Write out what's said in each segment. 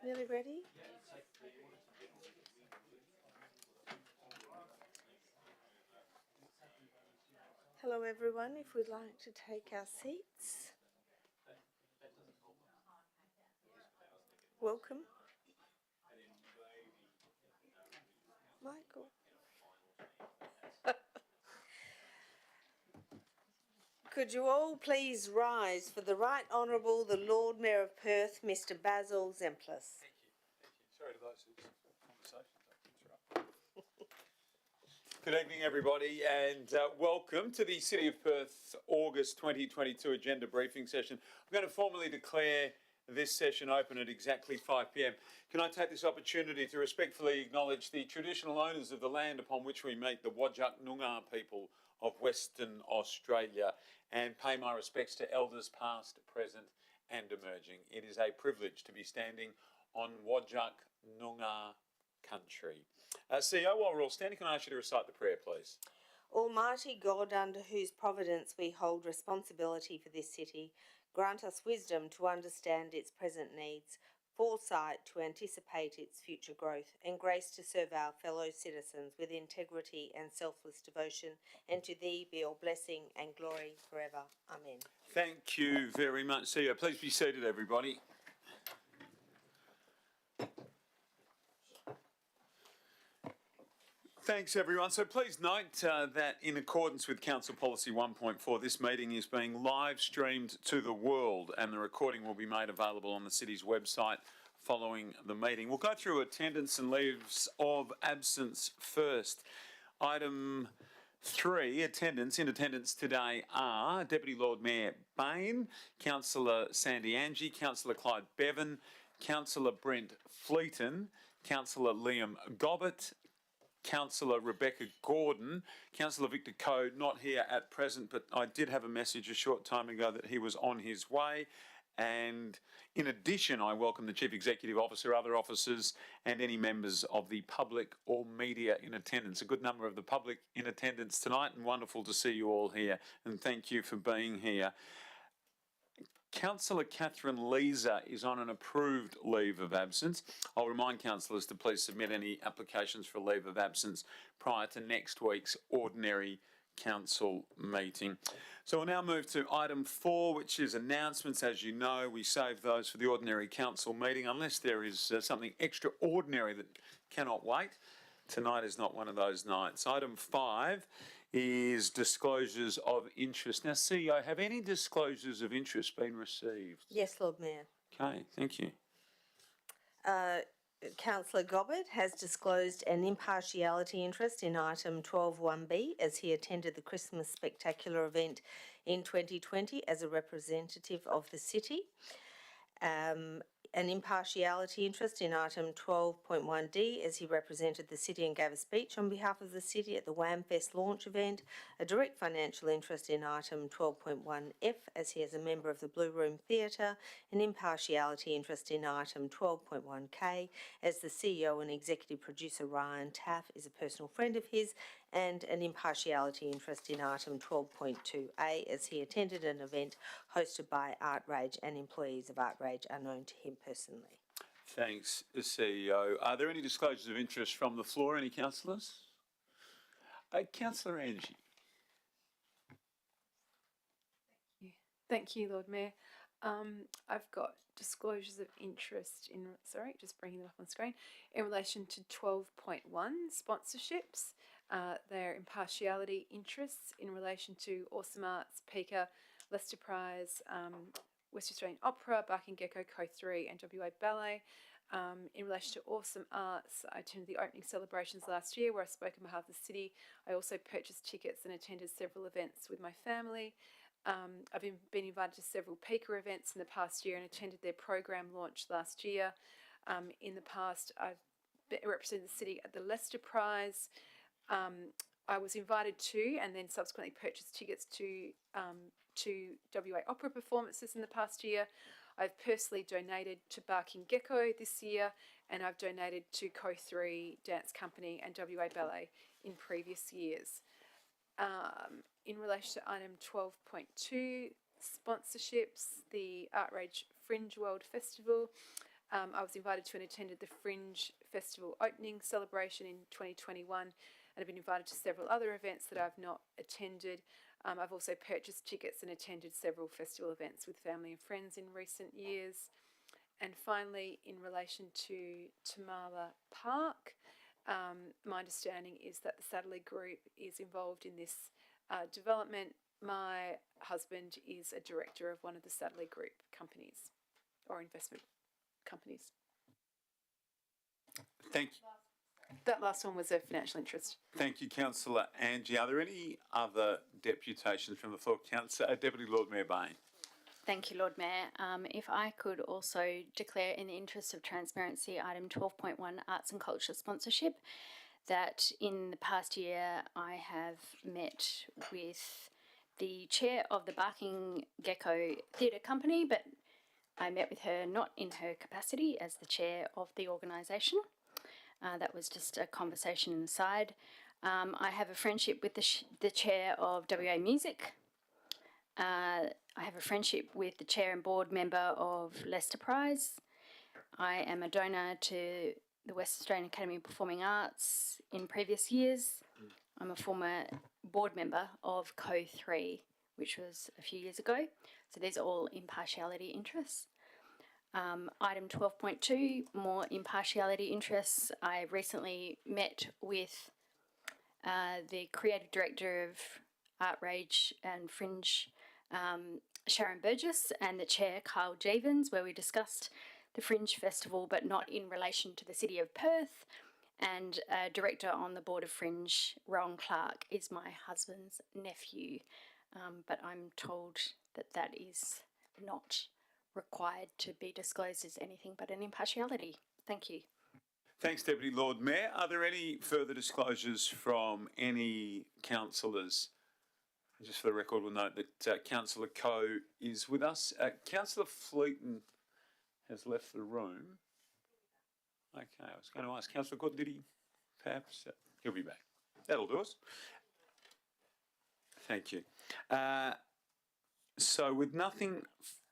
Nearly ready? Hello everyone, if we'd like to take our seats. Welcome. Michael. Could you all please rise for the Right Honourable the Lord Mayor of Perth, Mr Basil Zemplis. Thank you. Sorry to those conversations. Good evening, everybody, and welcome to the City of Perth August 2022 agenda briefing session. I'm going to formally declare this session open at exactly 5 p.m. Can I take this opportunity to respectfully acknowledge the traditional owners of the land upon which we meet, the Whadjuk Noongar people of Western Australia, and pay my respects to elders past, present and emerging. It is a privilege to be standing on Whadjuk Noongar country. CEO, while we're all standing, can I ask you to recite the prayer, please? Almighty God, under whose providence we hold responsibility for this city, grant us wisdom to understand its present needs, foresight to anticipate its future growth, and grace to serve our fellow citizens with integrity and selfless devotion, and to thee be all blessing and glory forever. Amen. Thank you very much, CEO. Please be seated, everybody. Thanks, everyone. So please note that in accordance with Council Policy 1.4, this meeting is being live streamed to the world and the recording will be made available on the City's website following the meeting. We'll go through attendance and leaves of absence first. Item 3, attendance. In attendance today are Deputy Lord Mayor Bain, Councillor Sandy Angie, Councillor Clyde Bevan, Councillor Brent Fleeton, Councillor Liam Gobbett, Councillor Rebecca Gordon, Councillor Victor Coe, not here at present, but I did have a message a short time ago that he was on his way. And in addition, I welcome the Chief Executive Officer, other officers and any members of the public or media in attendance. A good number of the public in attendance tonight and wonderful to see you all here and thank you for being here. Councillor Catherine Leeser is on an approved leave of absence. I'll remind councillors to please submit any applications for leave of absence prior to next week's ordinary council meeting. So we'll now move to item 4, which is announcements. As you know, we save those for the ordinary council meeting unless there is something extraordinary that cannot wait. Tonight is not one of those nights. Item 5 is disclosures of interest. Now, CEO, have any disclosures of interest been received? Yes, Lord Mayor. Okay, thank you. Councillor Gobbett has disclosed an impartiality interest in item 12.1b as he attended the Christmas Spectacular event in 2020 as a representative of the city. An impartiality interest in item 12.1d as he represented the city and gave a speech on behalf of the city at the WAMFest launch event, a direct financial interest in item 12.1f as he is a member of the Blue Room Theatre, an impartiality interest in item 12.1k as the CEO and executive producer Ryan Taff is a personal friend of his, and an impartiality interest in item 12.2a as he attended an event hosted by Artrage and employees of Artrage are known to him personally. Thanks, CEO. Are there any disclosures of interest from the floor? Any councillors? Councillor Angie. Thank you, Lord Mayor. I've got disclosures of interest in, just bringing them up on screen, in relation to 12.1 sponsorships. Their impartiality interests in relation to Awesome Arts, Pika, Leicester Prize, West Australian Opera, Barking Gecko, Co3 and WA Ballet. In relation to Awesome Arts, I attended the opening celebrations last year where I spoke on behalf of the city. I also purchased tickets and attended several events with my family. I've been invited to several Pika events in the past year and attended their program launch last year. In the past, I've represented the city at the Leicester Prize. I was invited to and then subsequently purchased tickets to WA Opera performances in the past year. I've personally donated to Barking Gecko this year, and I've donated to Co3 Dance Company and WA Ballet in previous years. In relation to item 12.2, sponsorships, the Artrage Fringe World Festival. I was invited to and attended the Fringe Festival opening celebration in 2021, and I've been invited to several other events that I've not attended. I've also purchased tickets and attended several festival events with family and friends in recent years. And finally, in relation to Tamala Park, my understanding is that the Satellite Group is involved in this development. My husband is a director of one of the Satellite Group companies or investment companies. Thank you. That last one was a financial interest. Thank you, Councillor Angie. Are there any other deputations from the floor? Deputy Lord Mayor Bain. Thank you, Lord Mayor. If I could also declare, in the interest of transparency, item 12.1, arts and culture sponsorship, that in the past year I have met with the chair of the Barking Gecko Theatre Company, but I met with her not in her capacity as the chair of the organisation. That was just a conversation inside. I have a friendship with the chair of WA Music. I have a friendship with the chair and board member of Leicester Prize. I am a donor to the West Australian Academy of Performing Arts in previous years. I'm a former board member of Co3, which was a few years ago. So these are all impartiality interests. Item 12.2, more impartiality interests. I recently met with the creative director of Outrage and Fringe, Sharon Burgess, and the chair, Carl Javins, where we discussed the Fringe Festival, but not in relation to the city of Perth. And director on the board of Fringe, Ron Clark, is my husband's nephew. But I'm told that that is not required to be disclosed as anything but an impartiality. Thank you. Thanks, Deputy Lord Mayor. Are there any further disclosures from any councillors? Just for the record, we'll note that Councillor Coe is with us. Councillor Fleeton has left the room. Okay, I was going to ask Councillor Gordon, did he perhaps? He'll be back. That'll do us. Thank you. So with nothing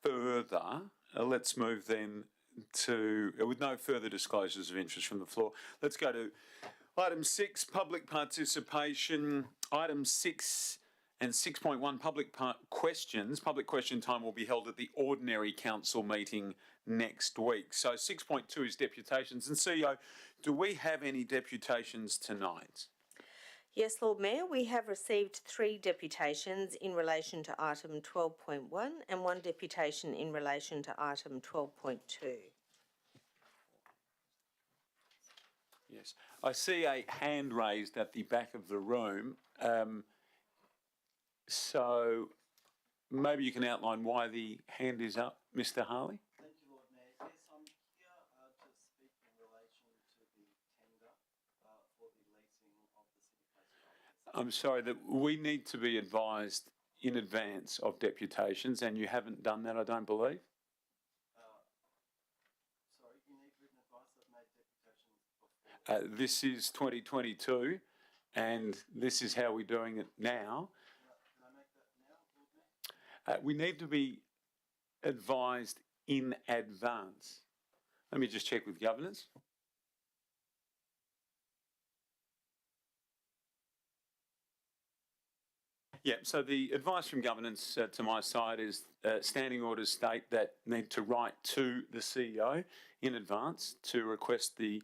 further, let's move then to, with no further disclosures of interest from the floor, let's go to item 6, public participation. Item 6 and 6.1, public questions. Public question time will be held at the ordinary council meeting next week. So 6.2 is deputations. And CEO, do we have any deputations tonight? Yes, Lord Mayor, we have received 3 deputations in relation to item 12.1 and 1 deputation in relation to item 12.2. Yes. I see a hand raised at the back of the room. So maybe you can outline why the hand is up, Mr. Harley. Thank you, Lord Mayor. Yes, I'm here to speak in relation to the tender for the leasing of the City Place. I'm sorry, that we need to be advised in advance of deputations, and you haven't done that, I don't believe. Sorry, you need written advice. I've made deputations before. This is 2022, and this is how we're doing it now. Can I make that now, Lord Mayor? We need to be advised in advance. Let me just check with governance. Yeah, so the advice from governance to my side is standing orders state that need to write to the CEO in advance to request the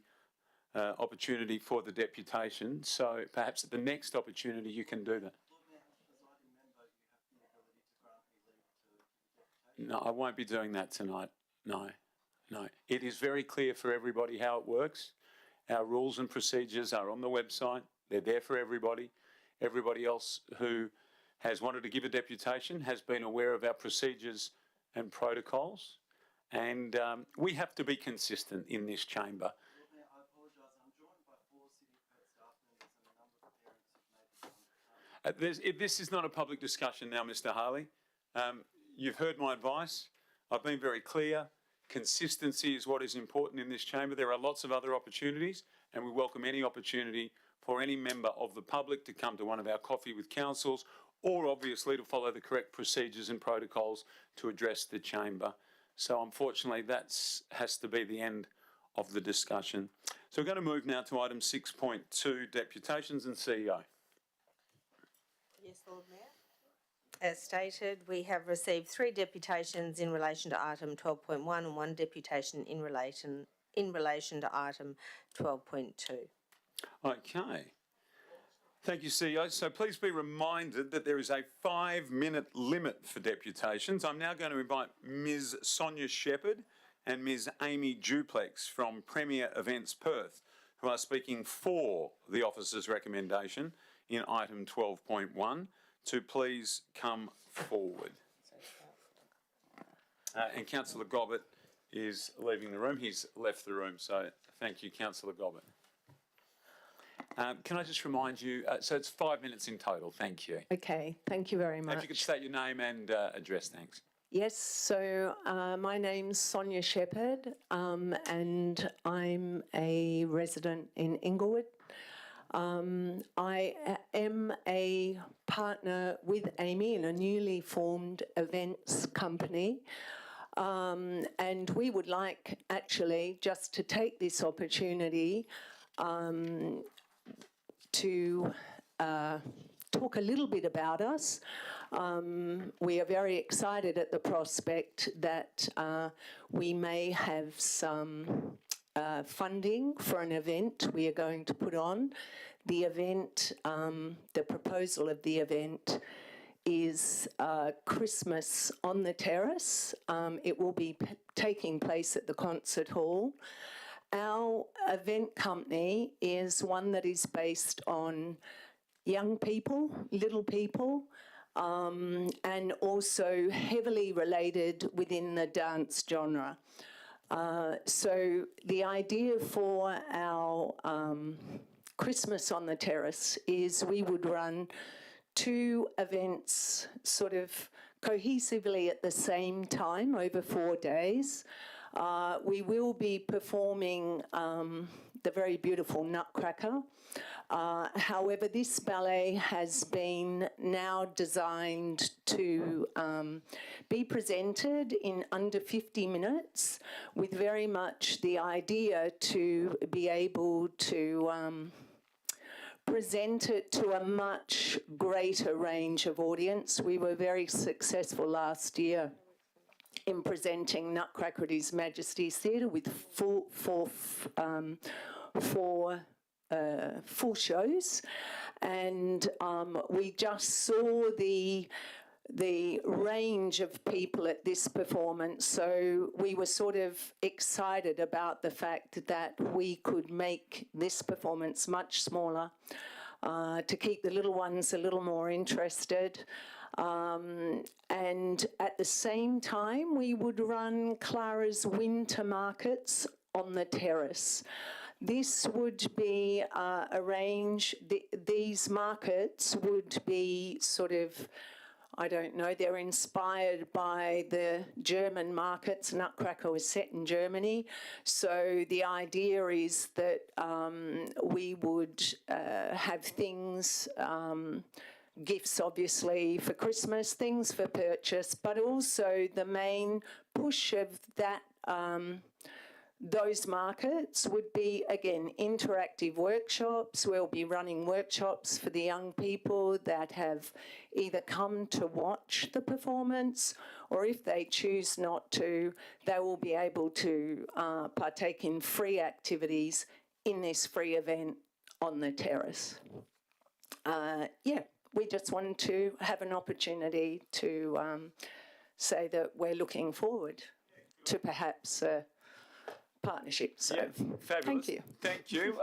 opportunity for the deputation. So perhaps at the next opportunity you can do that. Lord Mayor, as presiding member, you have the ability to grant me leave to the deputation. No, I won't be doing that tonight. No. It is very clear for everybody how it works. Our rules and procedures are on the website. They're there for everybody. Everybody else who has wanted to give a deputation has been aware of our procedures and protocols. And we have to be consistent in this chamber. Lord Mayor, I apologise. I'm joined by 4 City of Perth staff members and a number of parents who've made this This is not a public discussion now, Mr. Harley. You've heard my advice. I've been very clear. Consistency is what is important in this chamber. There are lots of other opportunities, and we welcome any opportunity for any member of the public to come to one of our coffee with councils, or obviously to follow the correct procedures and protocols to address the chamber. So unfortunately, has to be the end of the discussion. So we're going to move now to item 6.2, deputations and CEO. Yes, Lord Mayor. As stated, we have received 3 deputations in relation to item 12.1 and 1 deputation in relation to item 12.2. Okay. Thank you, CEO. So please be reminded that there is a 5-minute limit for deputations. I'm now going to invite Ms. Sonia Shepherd and Ms. Amy Duplex from Premier Events Perth, who are speaking for the officer's recommendation in item 12.1, to please come forward. And Councillor Gobbett is leaving the room. He's left the room, so thank you, Councillor Gobbett. Can I just remind you, so it's 5 minutes in total, thank you. Okay, thank you very much. If you could state your name and address, thanks. Yes, so my name's Sonia Shepherd, and I'm a resident in Inglewood. I am a partner with Amy in a newly formed events company. And we would like actually just to take this opportunity to talk a little bit about us. We are very excited at the prospect that we may have some funding for an event we are going to put on. The event, the proposal of the event is Christmas on the Terrace. It will be taking place at the concert hall. Our event company is one that is based on young people, little people, and also heavily related within the dance genre. So the idea for our Christmas on the Terrace is we would run 2 events sort of cohesively at the same time over 4 days. We will be performing the very beautiful Nutcracker. However, this ballet has been now designed to be presented in under 50 minutes, with very much the idea to be able to present it to a much greater range of audience. We were very successful last year in presenting Nutcracker at His Majesty's Theatre with four full shows, and we just saw the range of people at this performance, so we were sort of excited about the fact that we could make this performance much smaller to keep the little ones a little more interested. And at the same time, we would run Clara's winter markets on the terrace. This would be these markets would be sort of, I don't know, they're inspired by the German markets. Nutcracker was set in Germany. So the idea is that we would have things, gifts obviously for Christmas, things for purchase, but also the main push of that those markets would be, again, interactive workshops. We'll be running workshops for the young people that have either come to watch the performance, or if they choose not to, they will be able to partake in free activities in this free event on the terrace. We just wanted to have an opportunity to say that we're looking forward to perhaps partnership. So, fabulous. Thank you. Thank you.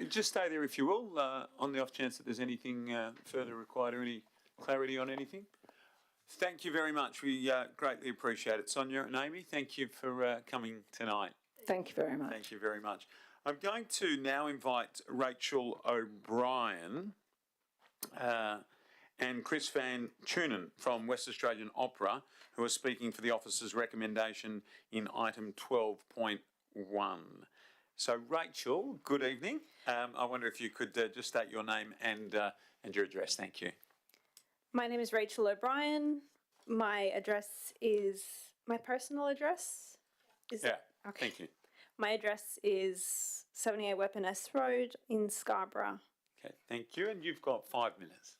Just stay there if you will, on the off chance that there's anything further required or any clarity on anything. Thank you very much. We greatly appreciate it. Sonia and Amy, thank you for coming tonight. Thank you very much. Thank you very much. I'm going to now invite Rachel O'Brien and Chris Van Tunen from West Australian Opera, who are speaking for the officer's recommendation in item 12.1. So, Rachel, good evening. I wonder if you could just state your name and your address. Thank you. My name is Rachel O'Brien. My My personal address is Yeah, okay. thank you. My address is 78 Weapon S Road in Scarborough. Okay, thank you. And you've got 5 minutes.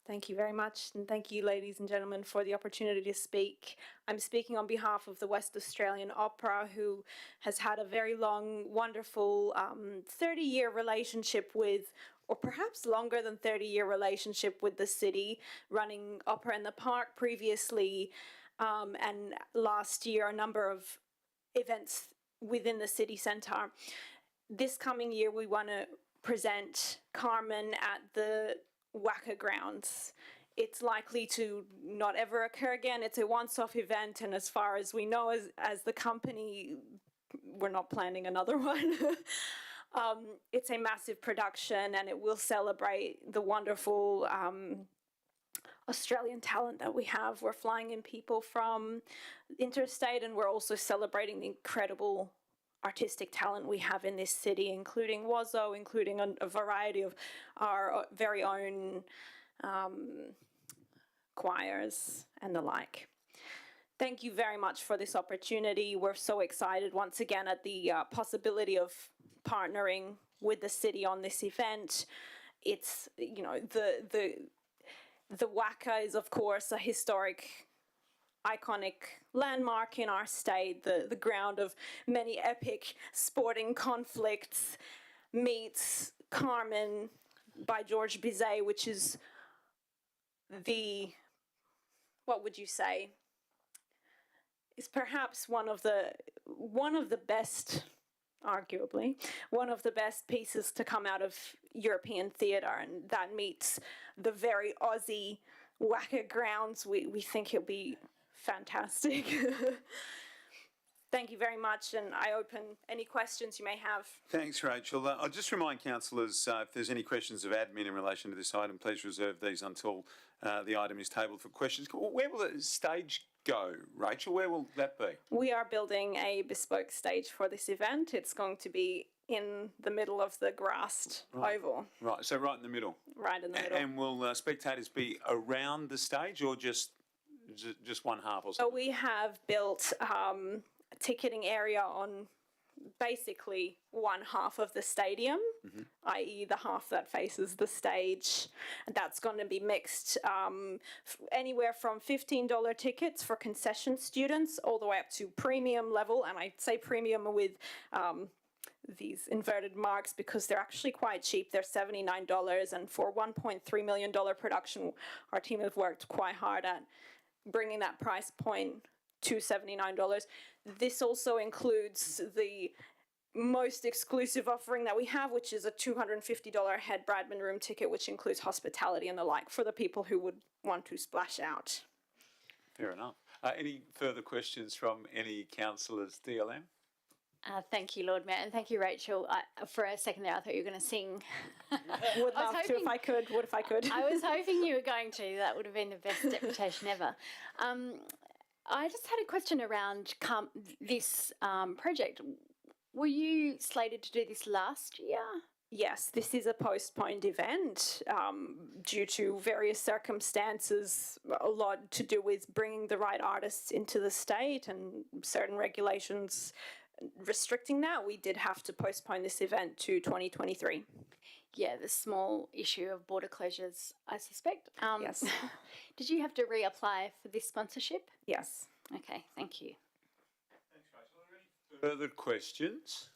Thank you very much, and thank you, ladies and gentlemen, for the opportunity to speak. I'm speaking on behalf of the West Australian Opera, who has had a very long, wonderful 30-year relationship with, or perhaps longer than 30-year relationship with the city, running Opera in the Park previously, and last year a number of events within the city centre. This coming year, we want to present Carmen at the WACA grounds. It's likely to not ever occur again. It's a once-off event, and as far as we know, as the company, we're not planning another one. It's a massive production, and it will celebrate the wonderful Australian talent that we have. We're flying in people from interstate, and we're also celebrating the incredible artistic talent we have in this city, including Wazo, including a variety of our very own choirs and the like. Thank you very much for this opportunity. We're so excited once again at the possibility of partnering with the city on this event. It's, you know, the WACA is, of course, a historic, iconic landmark in our state, the ground of many epic sporting conflicts, meets Carmen by George Bizet, which is what would you say, is perhaps one of the best, arguably, one of the best pieces to come out of European theatre, and that meets the very Aussie WACA grounds. We think it'll be fantastic. Thank you very much, and I open any questions you may have. Thanks, Rachel. I'll just remind councillors, if there's any questions of admin in relation to this item, please reserve these until the item is tabled for questions. Where will the stage go, Rachel? Where will that be? We are building a bespoke stage for this event. It's going to be in the middle of the grassed oval. Right, so right in the middle. Right in the middle. And will spectators be around the stage or just one half or something? So we have built a ticketing area on basically one half of the stadium, i.e. the half that faces the stage. And that's going to be mixed anywhere from $15 tickets for concession students all the way up to premium level. And I say premium with these inverted marks because they're actually quite cheap. They're $79, and for $1.3 million production, our team has worked quite hard at bringing that price point to $79. This also includes the most exclusive offering that we have, which is a $250 head Bradman room ticket, which includes hospitality and the like for the people who would want to splash out. Fair enough. Any further questions from any councillors, DLM? Thank you, Lord Mayor, and thank you, Rachel. For a second there, I thought you were going to sing. Would love to if I could. Would if I could. I was hoping you were going to. That would have been the best deputation ever. I just had a question around this project. Were you slated to do this last year? Yes, this is a postponed event due to various circumstances, a lot to do with bringing the right artists into the state and certain regulations restricting that. We did have to postpone this event to 2023. Yeah, the small issue of border closures, I suspect. Yes. Did you have to reapply for this sponsorship? Yes. Okay, thank you. Thanks, Rachel. Are there any further questions?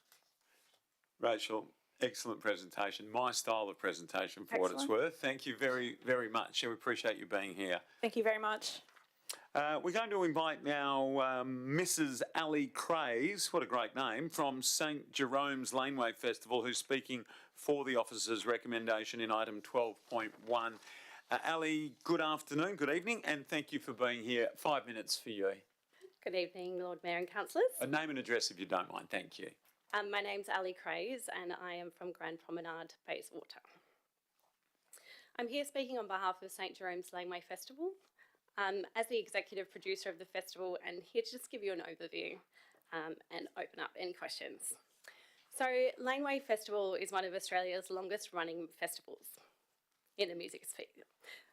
Rachel, excellent presentation. My style of presentation for what it's worth. Thank you very, very much. We appreciate you being here. Thank you very much. We're going to invite now Mrs. Ali Craze, what a great name, from St Jerome's Laneway Festival, who's speaking for the officer's recommendation in item 12.1. Ali, good afternoon, good evening, and thank you for being here. 5 minutes for you. Good evening, Lord Mayor and councillors. A name and address if you don't mind, thank you. My name's Ali Craze and I am from Grand Promenade, Bayswater. I'm here speaking on behalf of St Jerome's Laneway Festival as the executive producer of the festival, and here to just give you an overview and open up any questions. So Laneway Festival is one of Australia's longest running festivals. in the music sphere.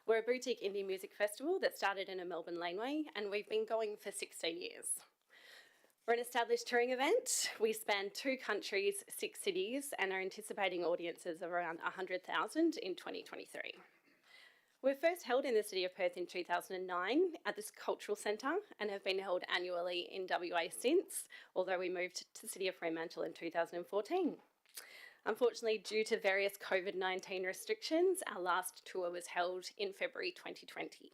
We're a boutique indie music festival that started in a Melbourne laneway, and we've been going for 16 years. We're an established touring event. We span 2 countries, 6 cities, and are anticipating audiences of around 100,000 in 2023. We were first held in the city of Perth in 2009 at this cultural centre and have been held annually in WA since, although we moved to the city of Fremantle in 2014. Unfortunately, due to various COVID-19 restrictions, our last tour was held in February 2020.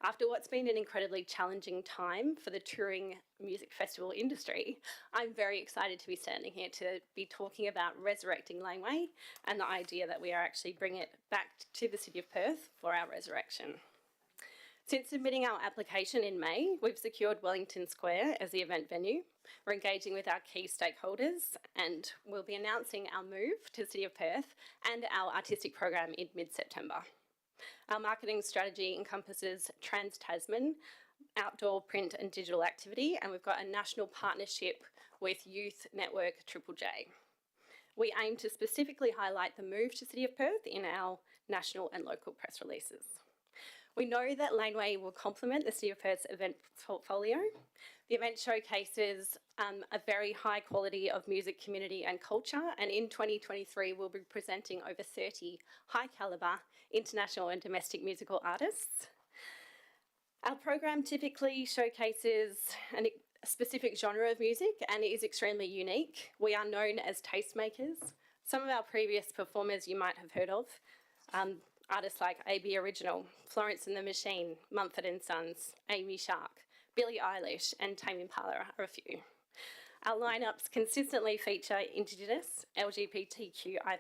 After what's been an incredibly challenging time for the touring music festival industry, I'm very excited to be standing here to be talking about resurrecting Laneway and the idea that we are actually bringing it back to the city of Perth for our resurrection. Since submitting our application in May, we've secured Wellington Square as the event venue. We're engaging with our key stakeholders and we'll be announcing our move to the city of Perth and our artistic program in mid-September. Our marketing strategy encompasses Trans-Tasman, outdoor, print and digital activity, and we've got a national partnership with Youth Network Triple J. We aim to specifically highlight the move to City of Perth in our national and local press releases. We know that Laneway will complement the City of Perth's event portfolio. The event showcases a very high quality of music, community and culture, and in 2023 we'll be presenting over 30 high calibre international and domestic musical artists. Our program typically showcases a specific genre of music and it is extremely unique. We are known as tastemakers. Some of our previous performers you might have heard of, artists like AB Original, Florence and the Machine, Mumford and Sons, Amy Shark, Billie Eilish and Tame Impala are a few. Our lineups consistently feature Indigenous, LGBTQI+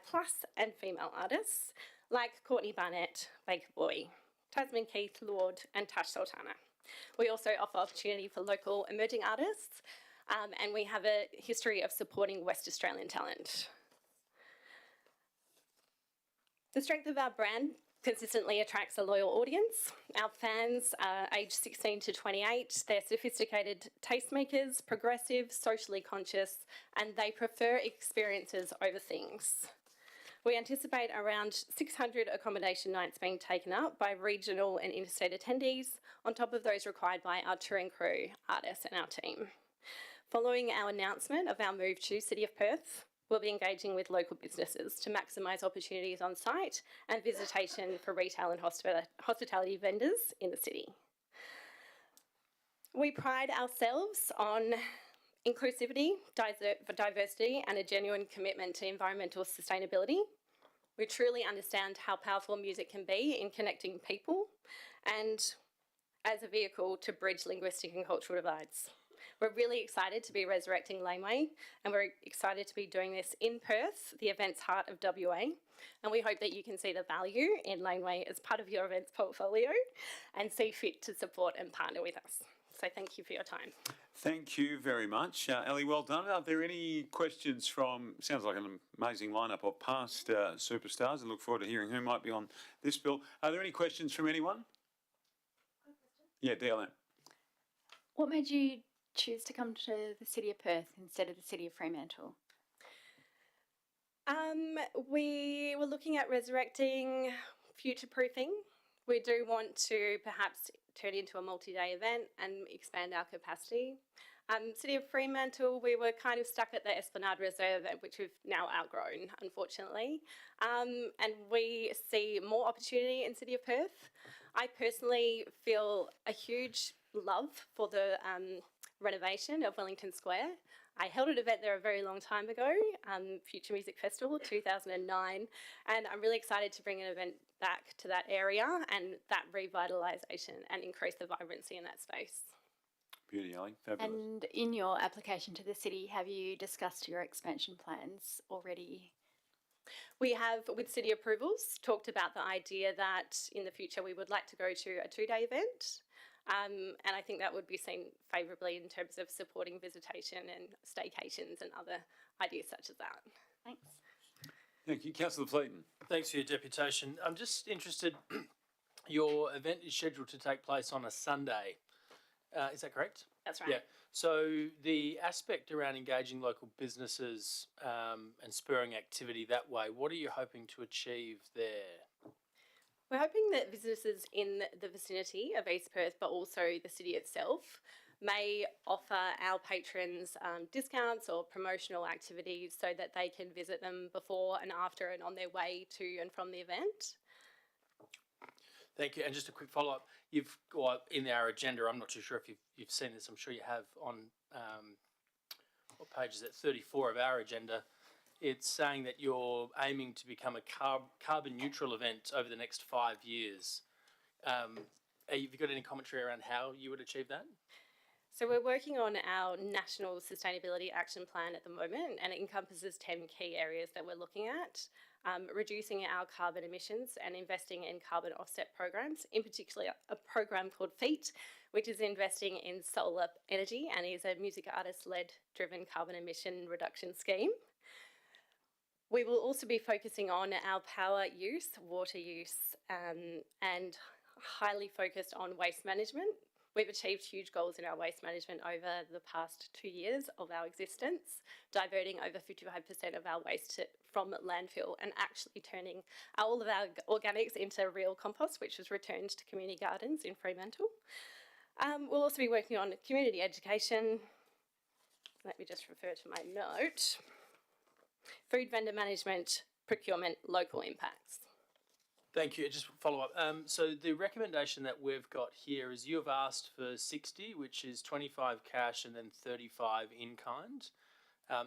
and female artists like Courtney Barnett, Baker Boy, Tasman Keith, Lord and Tash Sultana. We also offer opportunity for local emerging artists and we have a history of supporting West Australian talent. The strength of our brand consistently attracts a loyal audience. Our fans are aged 16 to 28. They're sophisticated tastemakers, progressive, socially conscious, and they prefer experiences over things. We anticipate around 600 accommodation nights being taken up by regional and interstate attendees, on top of those required by our touring crew, artists and our team. Following our announcement of our move to City of Perth, we'll be engaging with local businesses to maximise opportunities on site and visitation for retail and hospitality vendors in the city. We pride ourselves on inclusivity, diversity and a genuine commitment to environmental sustainability. We truly understand how powerful music can be in connecting people and as a vehicle to bridge linguistic and cultural divides. We're really excited to be resurrecting Laneway and we're excited to be doing this in Perth, the event's heart of WA, and we hope that you can see the value in Laneway as part of your events portfolio and see fit to support and partner with us. So thank you for your time. Thank you very much. Ellie, well done. Are there any questions from, sounds like an amazing lineup of past superstars. I look forward to hearing who might be on this bill. Are there any questions from anyone? Yeah, DLM. What made you choose to come to the City of Perth instead of the City of Fremantle? We were looking at resurrecting, future-proofing. We do want to perhaps turn into a multi-day event and expand our capacity. City of Fremantle, we were kind of stuck at the Esplanade Reserve, which we've now outgrown, unfortunately. And we see more opportunity in City of Perth. I personally feel a huge love for the renovation of Wellington Square. I held an event there a very long time ago, Future Music Festival 2009, and I'm really excited to bring an event back to that area and that revitalisation and increase the vibrancy in that space. Beauty, Ellie. Fabulous. And in your application to the city, have you discussed your expansion plans already? We have, with city approvals, talked about the idea that in the future we would like to go to a 2-day event. And I think that would be seen favourably in terms of supporting visitation and staycations and other ideas such as that. Thanks. Thank you. Councillor Fleeton. Thanks for your deputation. I'm just interested, your event is scheduled to take place on a Sunday. Is that correct? That's right. Yeah. So the aspect around engaging local businesses and spurring activity that way, what are you hoping to achieve there? We're hoping that businesses in the vicinity of East Perth, but also the city itself, may offer our patrons discounts or promotional activities so that they can visit them before and after and on their way to and from the event. Thank you. And just a quick follow-up. You've got in our agenda, I'm not too sure if you've seen this, I'm sure you have, on what page is it, 34 of our agenda. It's saying that you're aiming to become a carbon neutral event over the next 5 years. Have you got any commentary around how you would achieve that? So we're working on our National Sustainability Action Plan at the moment, and it encompasses 10 key areas that we're looking at. Reducing our carbon emissions and investing in carbon offset programs, in particular a program called FEAT, which is investing in solar energy and is a music artist-led driven carbon emission reduction scheme. We will also be focusing on our power use, water use, and highly focused on waste management. We've achieved huge goals in our waste management over the past 2 years of our existence, diverting over 55% of our waste from landfill and actually turning all of our organics into real compost, which was returned to community gardens in Fremantle. We'll also be working on community education. Let me just refer to my note. Food vendor management, procurement, local impacts. Thank you. Just follow up. So the recommendation that we've got here is you have asked for 60, which is 25 cash and then 35 in kind.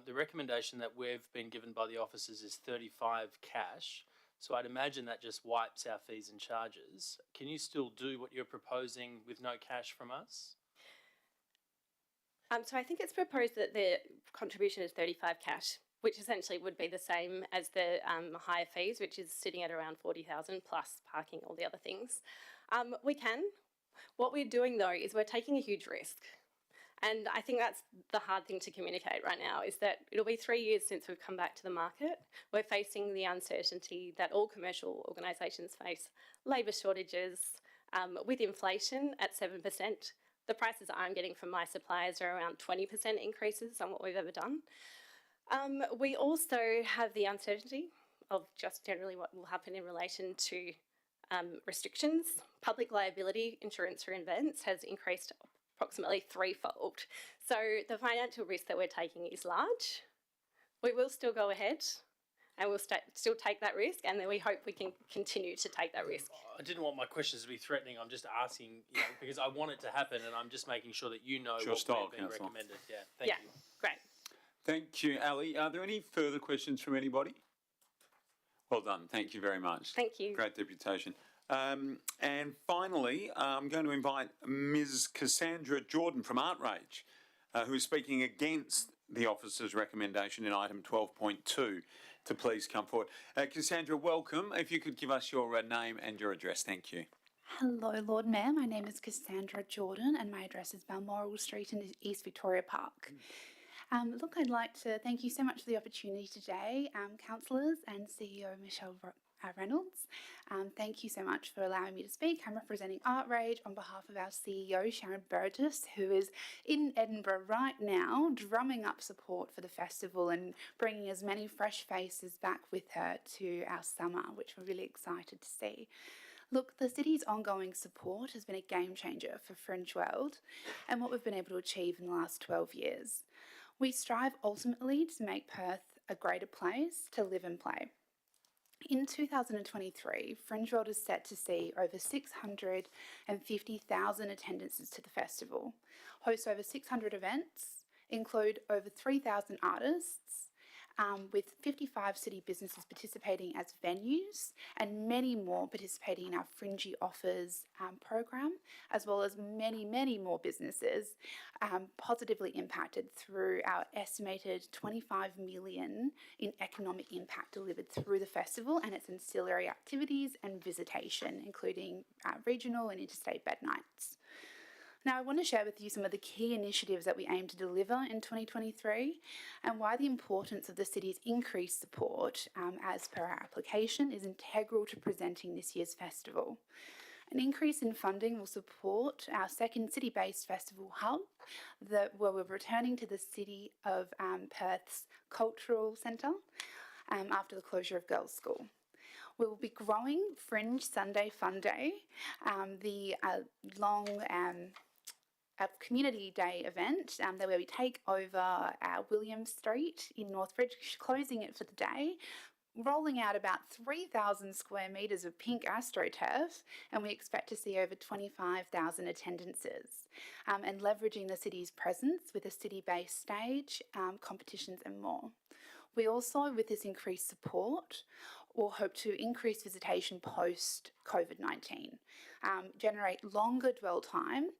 The recommendation that we've been given by the officers is 35 cash. So I'd imagine that just wipes our fees and charges. Can you still do what you're proposing with no cash from us? So I think it's proposed that the contribution is 35 cash, which essentially would be the same as the higher fees, which is sitting at around 40,000 plus parking, all the other things. We can. What we're doing though is we're taking a huge risk. And I think that's the hard thing to communicate right now, is that it'll be 3 years since we've come back to the market. We're facing the uncertainty that all commercial organisations face, labour shortages, with inflation at 7%. The prices I'm getting from my suppliers are around 20% increases on what we've ever done. We also have the uncertainty of just generally what will happen in relation to restrictions. Public liability insurance for events has increased approximately threefold. So the financial risk that we're taking is large. We will still go ahead and we'll still take that risk, and then we hope we can continue to take that risk. I didn't want my questions to be threatening. I'm just asking, because I want it to happen, and I'm just making sure that you know what's being recommended. Yeah, thank you. Great. Thank you, Ali. Are there any further questions from anybody? Well done. Thank you very much. Thank you. Great deputation. And finally, I'm going to invite Ms. Cassandra Jordan from Outrage, who is speaking against the officer's recommendation in item 12.2, to please come forward. Cassandra, welcome. If you could give us your name and your address. Thank you. Hello, Lord Mayor. My name is Cassandra Jordan and my address is Balmoral Street in East Victoria Park. Look, I'd like to thank you so much for the opportunity today, councillors and CEO Michelle Reynolds. Thank you so much for allowing me to speak. I'm representing Outrage on behalf of our CEO Sharon Burgess, who is in Edinburgh right now, drumming up support for the festival and bringing as many fresh faces back with her to our summer, which we're really excited to see. Look, the city's ongoing support has been a game changer for Fringe World and what we've been able to achieve in the last 12 years. We strive ultimately to make Perth a greater place to live and play. In 2023, Fringe World is set to see over 650,000 attendances to the festival, host over 600 events, include over 3,000 artists, with 55 city businesses participating as venues and many more participating in our Fringy Offers program, as well as many, many more businesses positively impacted through our estimated 25 million in economic impact delivered through the festival and its ancillary activities and visitation, including regional and interstate bed nights. Now, I want to share with you some of the key initiatives that we aim to deliver in 2023 and why the importance of the city's increased support as per our application is integral to presenting this year's festival. An increase in funding will support our second city-based festival hub where we're returning to the City of Perth's Cultural Centre after the closure of Girls' School. We will be growing Fringe Sunday Fun Day, the long a community day event where we take over William Street in Northbridge, closing it for the day, rolling out about 3,000 square metres of pink AstroTurf, and we expect to see over 25,000 attendances, and leveraging the city's presence with a city-based stage, competitions and more. We also, with this increased support, will hope to increase visitation post-COVID-19, generate longer dwell time,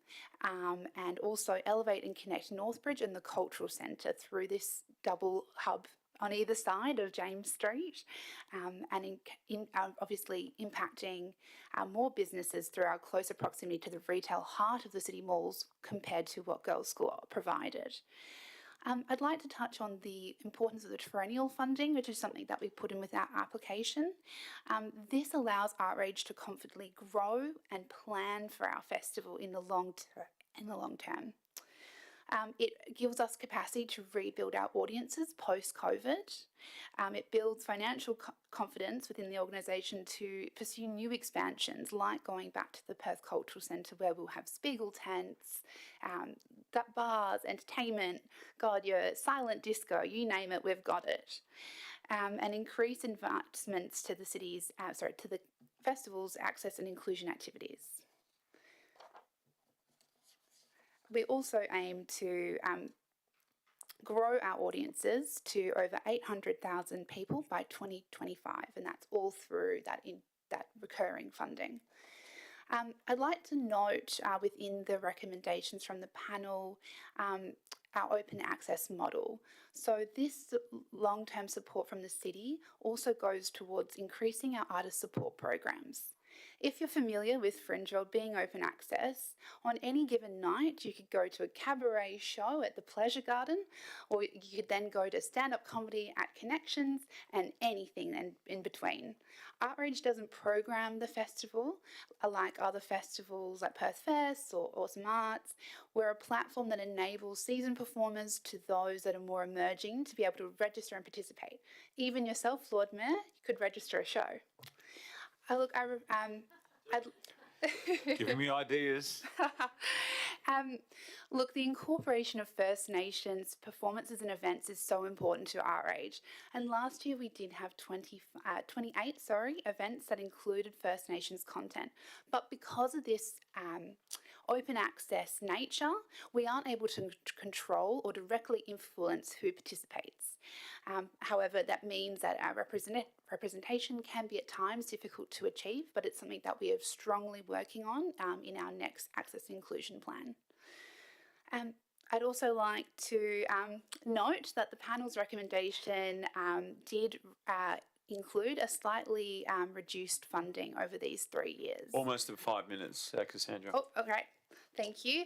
and also elevate and connect Northbridge and the Cultural Centre through this double hub on either side of James Street, and obviously impacting more businesses through our closer proximity to the retail heart of the city malls compared to what Girls' School provided. I'd like to touch on the importance of the triennial funding, which is something that we put in with our application. This allows Outrage to confidently grow and plan for our festival in the long term. It gives us capacity to rebuild our audiences post-COVID. It builds financial confidence within the organisation to pursue new expansions, like going back to the Perth Cultural Centre, where we'll have Spiegel tents, bars, entertainment, your silent disco, you name it, we've got it. And increase investments to the to the festival's access and inclusion activities. We also aim to grow our audiences to over 800,000 people by 2025, and that's all through that recurring funding. I'd like to note within the recommendations from the panel our open access model. So this long-term support from the city also goes towards increasing our artist support programs. If you're familiar with Fringe World being open access, on any given night you could go to a cabaret show at the Pleasure Garden, or you could then go to stand-up comedy at Connections and anything in between. Outrage doesn't program the festival like other festivals like Perth Fest or Awesome Arts. We're a platform that enables seasoned performers to those that are more emerging to be able to register and participate. Even yourself, Lord Mayor, you could register a show. Giving me ideas. Look, the incorporation of First Nations performances and events is so important to Outrage. And last year we did have 28 events that included First Nations content. But because of this open access nature, we aren't able to control or directly influence who participates. However, that means that our representation can be at times difficult to achieve, but it's something that we are strongly working on in our next Access and Inclusion Plan. I'd also like to note that the panel's recommendation did include a slightly reduced funding over these 3 years. Almost at 5 minutes, Cassandra. Oh, okay. Thank you.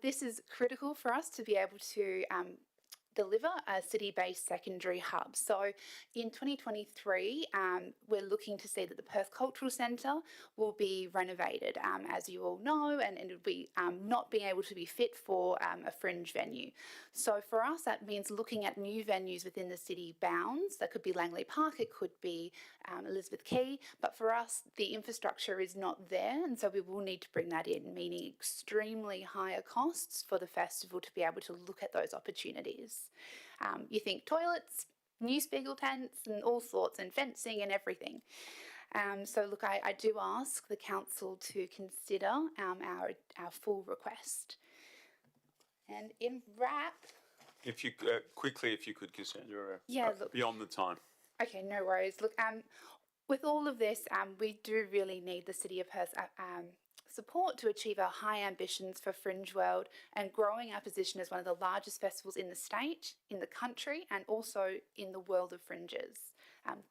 This is critical for us to be able to deliver a city-based secondary hub. So in 2023, we're looking to see that the Perth Cultural Centre will be renovated, as you all know, and it will be not being able to be fit for a fringe venue. So for us, that means looking at new venues within the city bounds. That could be Langley Park, it could be Elizabeth Quay, but for us, the infrastructure is not there, and so we will need to bring that in, meaning extremely higher costs for the festival to be able to look at those opportunities. You think toilets, new Spiegel tents and all sorts, and fencing and everything. So look, I do ask the council to consider our full request. And in wrap... If you quickly, if you could, Cassandra, look, beyond the time. Okay, no worries. Look, with all of this, we do really need the City of Perth's support to achieve our high ambitions for Fringe World and growing our position as one of the largest festivals in the state, in the country, and also in the world of fringes.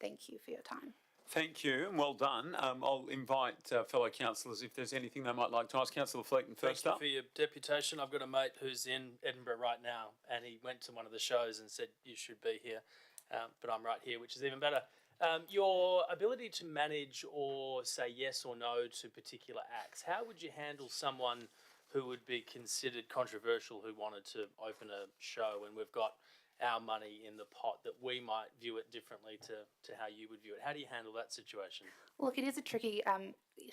Thank you for your time. Thank you, and well done. I'll invite fellow councillors if there's anything they might like to ask. Councillor Fleeton first up. Thank you for your deputation. I've got a mate who's in Edinburgh right now, and he went to one of the shows and said, you should be here, but I'm right here, which is even better. Your ability to manage or say yes or no to particular acts, how would you handle someone who would be considered controversial who wanted to open a show? And we've got our money in the pot, that we might view it differently to how you would view it. How do you handle that situation? Look, it is a tricky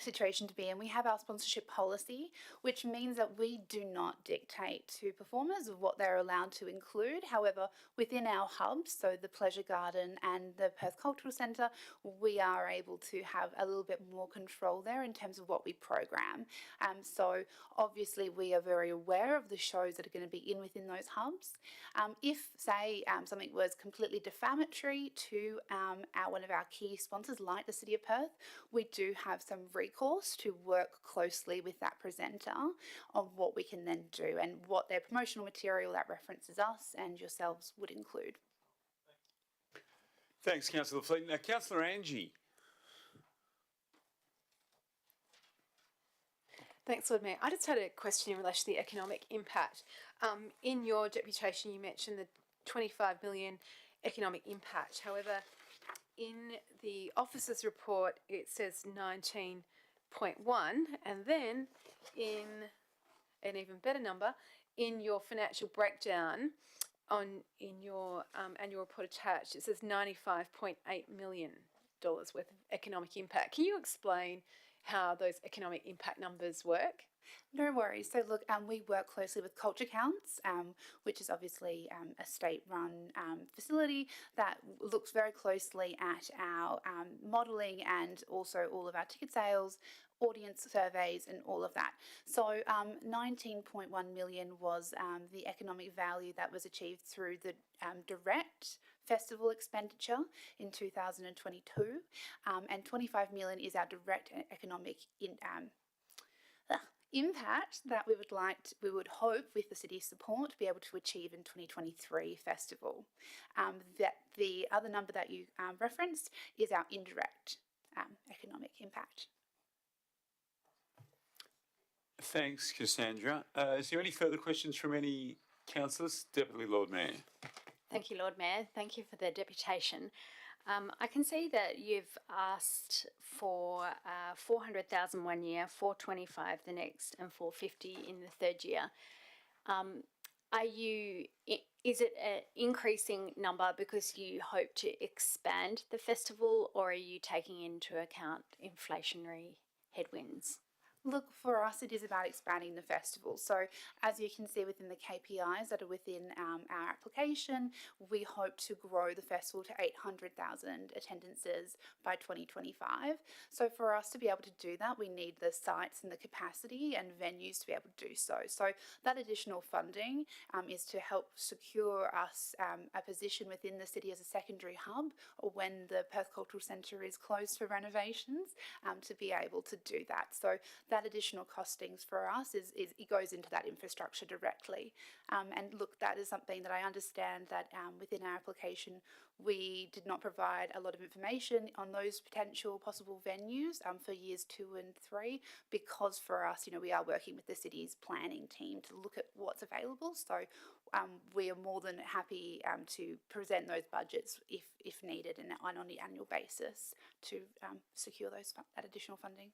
situation to be in. We have our sponsorship policy, which means that we do not dictate to performers of what they're allowed to include. However, within our hubs, so the Pleasure Garden and the Perth Cultural Centre, we are able to have a little bit more control there in terms of what we program. So obviously we are very aware of the shows that are going to be within those hubs. If, say, something was completely defamatory to one of our key sponsors, like the City of Perth, we do have some recourse to work closely with that presenter on what we can then do and what their promotional material that references us and yourselves would include. Thanks, Councillor Fleet. Now, Councillor Angie. Thanks, Lord Mayor. I just had a question in relation to the economic impact. In your deputation, you mentioned the 25 million economic impact. However, in the officer's report, it says 19.1, and then in an even better number, in your financial breakdown, in your annual report attached, it says $95.8 million worth of economic impact. Can you explain how those economic impact numbers work? No worries. So look, we work closely with Culture Counts, which is obviously a state-run facility that looks very closely at our modelling and also all of our ticket sales, audience surveys and all of that. So 19.1 million was the economic value that was achieved through the direct festival expenditure in 2022, and 25 million is our direct economic impact that we would hope with the city's support to be able to achieve in 2023 festival. That the other number that you referenced is our indirect economic impact. Thanks, Cassandra. Is there any further questions from any councillors? Deputy Lord Mayor. Thank you, Lord Mayor. Thank you for the deputation. I can see that you've asked for 400,000 one year, 425 the next, and 450 in the third year. Is it an increasing number because you hope to expand the festival, or are you taking into account inflationary headwinds? Look, for us, it is about expanding the festival. So as you can see within the KPIs that are within our application, we hope to grow the festival to 800,000 attendances by 2025. So for us to be able to do that, we need the sites and the capacity and venues to be able to do so. So that additional funding is to help secure us a position within the city as a secondary hub, or when the Perth Cultural Centre is closed for renovations, to be able to do that. So that additional costings for us is it goes into that infrastructure directly. And look, that is something that I understand that within our application we did not provide a lot of information on those potential possible venues for years 2 and 3, because for us, we are working with the city's planning team to look at what's available. So we are more than happy to present those budgets if needed and on the annual basis to secure that additional funding.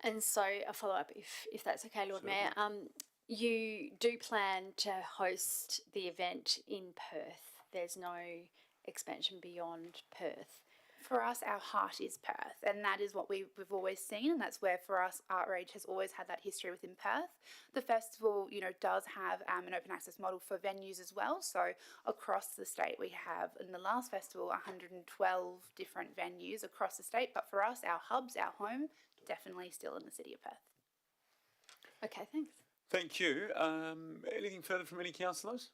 And so a follow-up, if that's okay, Lord Mayor. You do plan to host the event in Perth. There's no expansion beyond Perth. For us, our heart is Perth, and that is what we've always seen, and that's where for us ArtRage has always had that history within Perth. The festival, does have an open access model for venues as well. So across the state, we have in the last festival 112 different venues across the state. But for us, our hubs, our home, definitely still in the city of Perth. Okay, thanks. Thank you. Anything further from any councillors?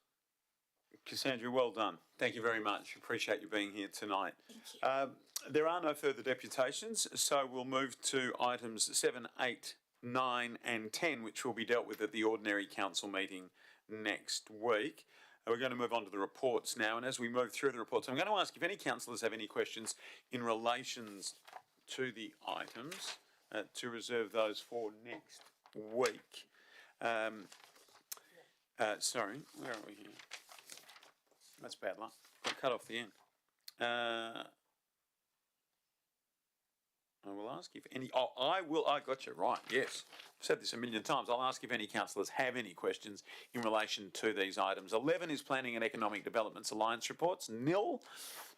Cassandra, well done. Thank you very much. Appreciate you being here tonight. Thank you. There are no further deputations, so we'll move to items 7, 8, 9 and 10, which will be dealt with at the ordinary council meeting next week. We're going to move on to the reports now, and as we move through the reports, I'm going to ask if any councillors have any questions in relation to the items to reserve those for next week. Sorry, where are we here? That's bad luck. Got cut off the end. I will ask if any. Oh, I got you right. Yes, I've said this a million times. I'll ask if any councillors have any questions in relation to these items. 11 is Planning and Economic Developments Alliance reports. Nil.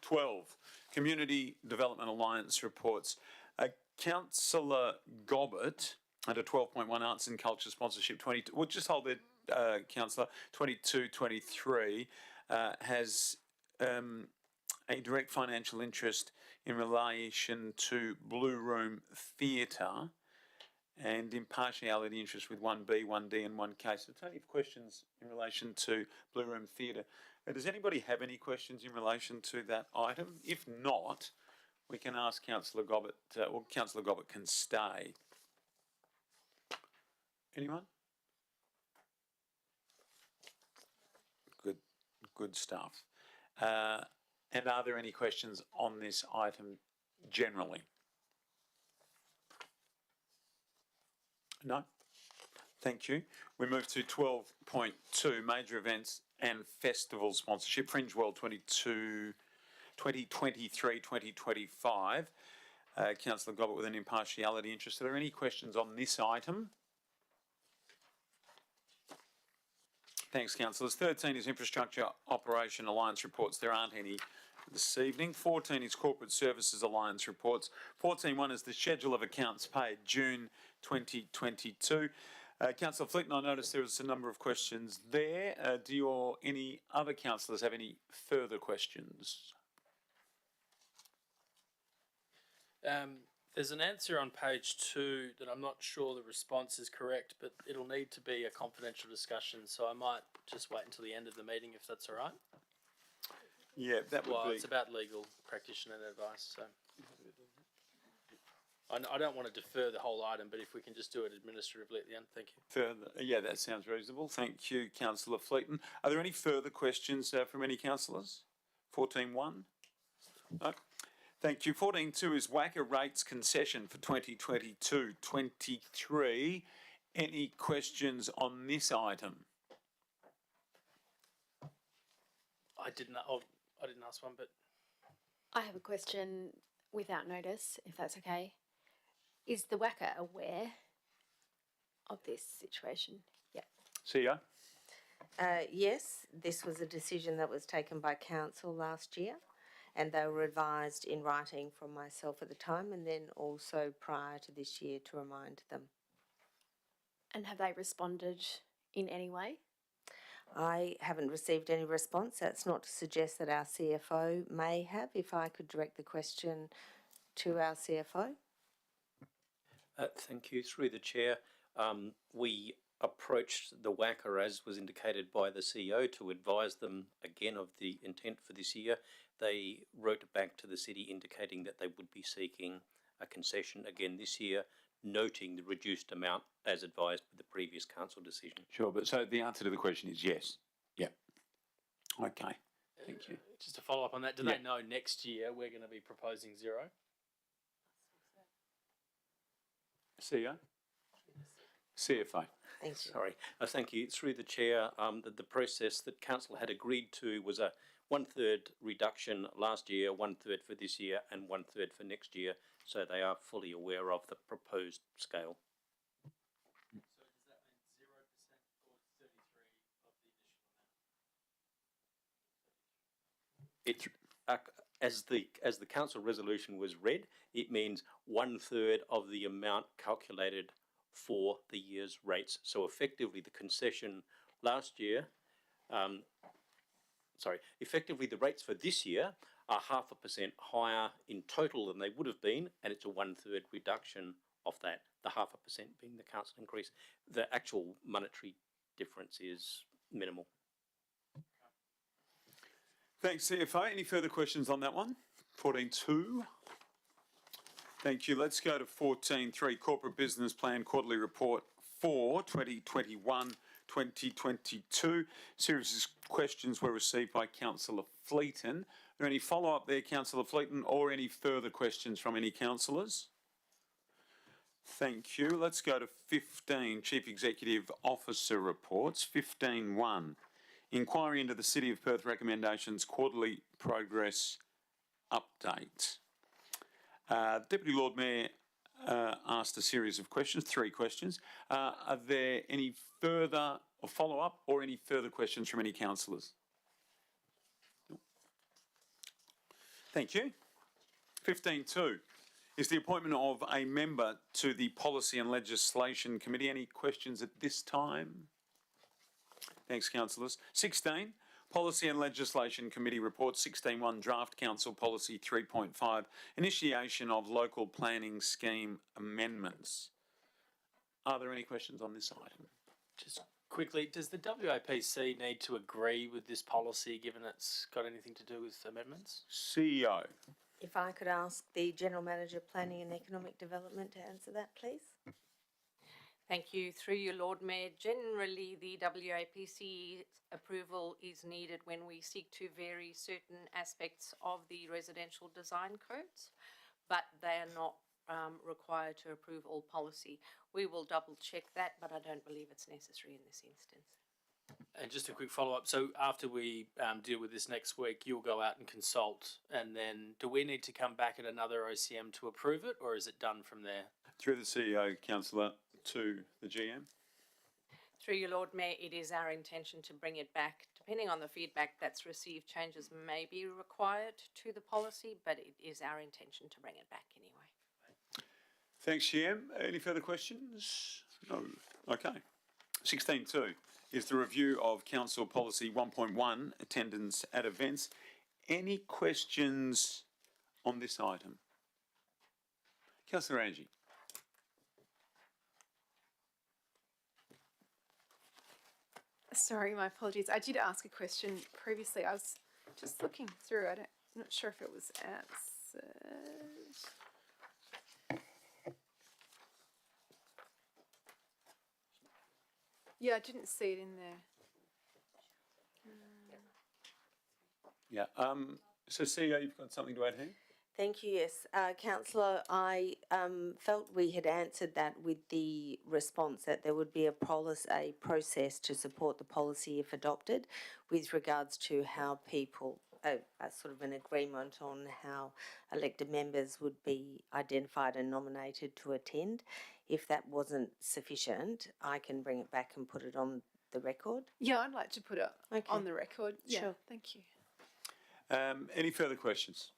12 Community Development Alliance reports. Councillor Gobbett under 12.1 Arts and Culture Sponsorship 22. We'll just hold it, Councillor. 22-23 has a direct financial interest in relation to Blue Room Theatre and impartiality interest with 1B, 1D and 1K. So plenty of questions in relation to Blue Room Theatre. Does anybody have any questions in relation to that item? If not, we can ask Councillor Gobbett, or Councillor Gobbett can stay. Anyone? Good stuff. And are there any questions on this item generally? No? Thank you. We move to 12.2, Major Events and Festival Sponsorship, Fringe World 2023-2025. Councillor Gobbett with an impartiality interest. Are there any questions on this item? Thanks, councillors. 13 is Infrastructure Operation Alliance reports. There aren't any this evening. 14 is Corporate Services Alliance reports. 14.1 is the Schedule of Accounts paid June 2022. Councillor Fleeton, I noticed there was a number of questions there. Do you or any other councillors have any further questions? There's an answer on page 2 that I'm not sure the response is correct, but it'll need to be a confidential discussion, so I might just wait until the end of the meeting if that's all right. Yeah, that would be. It's about legal practitioner advice, so I don't want to defer the whole item, but if we can just do it administratively at the end, thank you. Further, yeah, that sounds reasonable. Thank you, Councillor Fleeton. Are there any further questions from any councillors? 14.1? No. Thank you. 14.2 is WACA rates concession for 2022-23. Any questions on this item? I didn't ask one, but I have a question without notice, if that's okay. Is the WACA aware of this situation? Yeah. CEO? Yes, this was a decision that was taken by council last year, and they were advised in writing from myself at the time and then also prior to this year to remind them. And have they responded in any way? I haven't received any response. That's not to suggest that our CFO may have. If I could direct the question to our CFO. Thank you. Through the chair, we approached the WACA, as was indicated by the CEO, to advise them again of the intent for this year. They wrote back to the city indicating that they would be seeking a concession again this year, noting the reduced amount as advised with the previous council decision. Sure, but so the answer to the question is yes. Yeah. Okay. Thank you. just to follow up on that, do they know next year we're going to be proposing 0? CEO? CFO. Thank you. Sorry, thank you. Through the chair, the process that council had agreed to was a 1/3 reduction last year, 1/3 for this year, and 1/3 for next year. So they are fully aware of the proposed scale. So does that mean 0% or 33 of the initial amount? As the council resolution was read, it means 1/3 of the amount calculated for the year's rates. So effectively the concession last year, effectively the rates for this year are 0.5% higher in total than they would have been, and it's a 1/3 reduction of that, the 0.5% being the council increase. The actual monetary difference is minimal. Thanks, CFO. Any further questions on that one? 14.2. Thank you. Let's go to 14.3, Corporate Business Plan Quarterly Report 4, 2021-2022. Series of questions were received by Councillor Fleeton. Are there any follow-up there, Councillor Fleeton, or any further questions from any councillors? Thank you. Let's go to 15, Chief Executive Officer Reports. 15.1, Inquiry into the City of Perth Recommendations Quarterly Progress Update. Deputy Lord Mayor asked a series of questions, 3 questions. Are there any further or follow-up or any further questions from any councillors? Thank you. 15.2 is the appointment of a member to the Policy and Legislation Committee. Any questions at this time? Thanks, councillors. 16, Policy and Legislation Committee report. 16.1, Draft Council Policy 3.5, initiation of local planning scheme amendments. Are there any questions on this item? Just quickly, does the WAPC need to agree with this policy given it's got anything to do with amendments? CEO. If I could ask the General Manager, Planning and Economic Development to answer that, please. Thank you. Through you, Lord Mayor. Generally, the WAPC approval is needed when we seek to vary certain aspects of the residential design codes, but they are not required to approve all policy. We will double check that, but I don't believe it's necessary in this instance. And just a quick follow-up. So after we deal with this next week, you'll go out and consult, and then do we need to come back at another OCM to approve it, or is it done from there? Through the CEO, councillor, to the GM. Through you, Lord Mayor, it is our intention to bring it back. Depending on the feedback that's received, changes may be required to the policy, but it is our intention to bring it back anyway. Thanks, GM. Any further questions? No. Okay. 16.2 is the review of Council Policy 1.1, attendance at events. Any questions on this item? Councillor Angie. Sorry, my apologies. I did ask a question previously. I was just looking through it. I'm not sure if it was answered. Yeah, I didn't see it in there. Yeah. So CEO, you've got something to add here? Thank you, yes. Councillor, I felt we had answered that with the response that there would be a process to support the policy if adopted with regards to how people, a sort of an agreement on how elected members would be identified and nominated to attend. If that wasn't sufficient, I can bring it back and put it on the record. Yeah, I'd like to put it Okay. on the record. Yeah, Sure. thank you. Any further questions?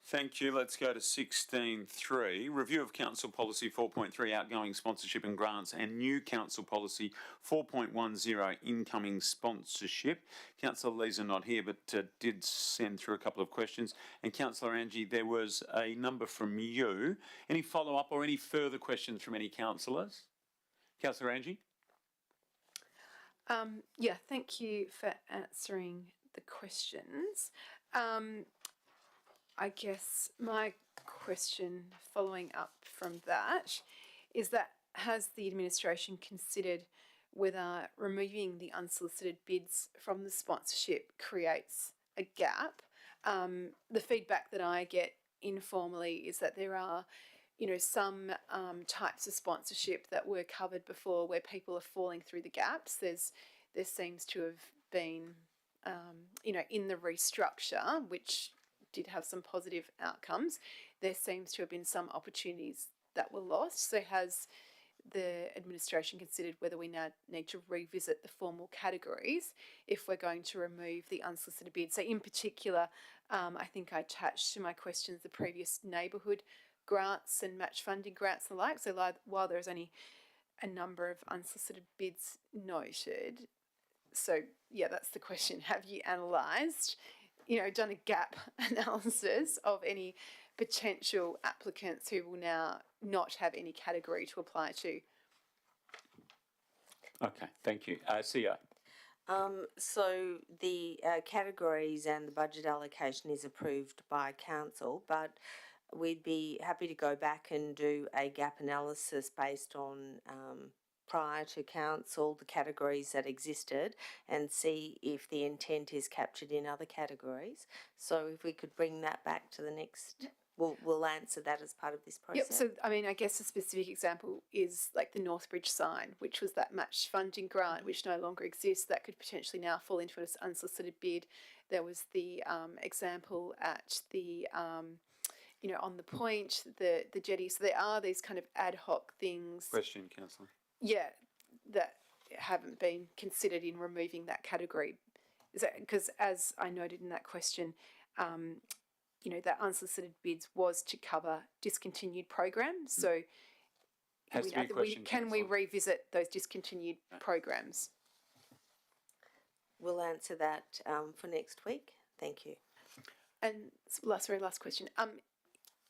Thank you. Let's go to 16.3. Review of Council Policy 4.3, outgoing sponsorship and grants, and new Council Policy 4.10, incoming sponsorship. Councillor Lee's not here, but did send through a couple of questions. And Councillor Angie, there was a number from you. Any follow-up or any further questions from any councillors? Councillor Angie? Yeah, thank you for answering the questions. I guess my question following up from that is that has the administration considered whether removing the unsolicited bids from the sponsorship creates a gap? The feedback that I get informally is that there are, some types of sponsorship that were covered before where people are falling through the gaps. There seems to have been, in the restructure, which did have some positive outcomes, there seems to have been some opportunities that were lost. So has the administration considered whether we now need to revisit the formal categories if we're going to remove the unsolicited bid? So in particular, I think I attached to my questions the previous neighbourhood grants and match funding grants and the like. So while there's only a number of unsolicited bids noted, so yeah, that's the question. Have you analysed, done a gap analysis of any potential applicants who will now not have any category to apply to? Okay, thank you. CEO. So the categories and the budget allocation is approved by council, but we'd be happy to go back and do a gap analysis based on prior to council, the categories that existed, and see if the intent is captured in other categories. So if we could bring that back to the next we'll answer that as part of this process. Yep. So, I mean, I guess a specific example is like the Northbridge sign, which was that match funding grant, which no longer exists. That could potentially now fall into an unsolicited bid. There was the example at the, on the point, the jetty. So there are these kind of ad hoc things. Question, Councillor. Yeah, that haven't been considered in removing that category. Is that because, as I noted in that question, that unsolicited bids was to cover discontinued programs. So, Has to be a question, can we Councillor. revisit those discontinued programs? We'll answer that for next week. Thank you. And last question.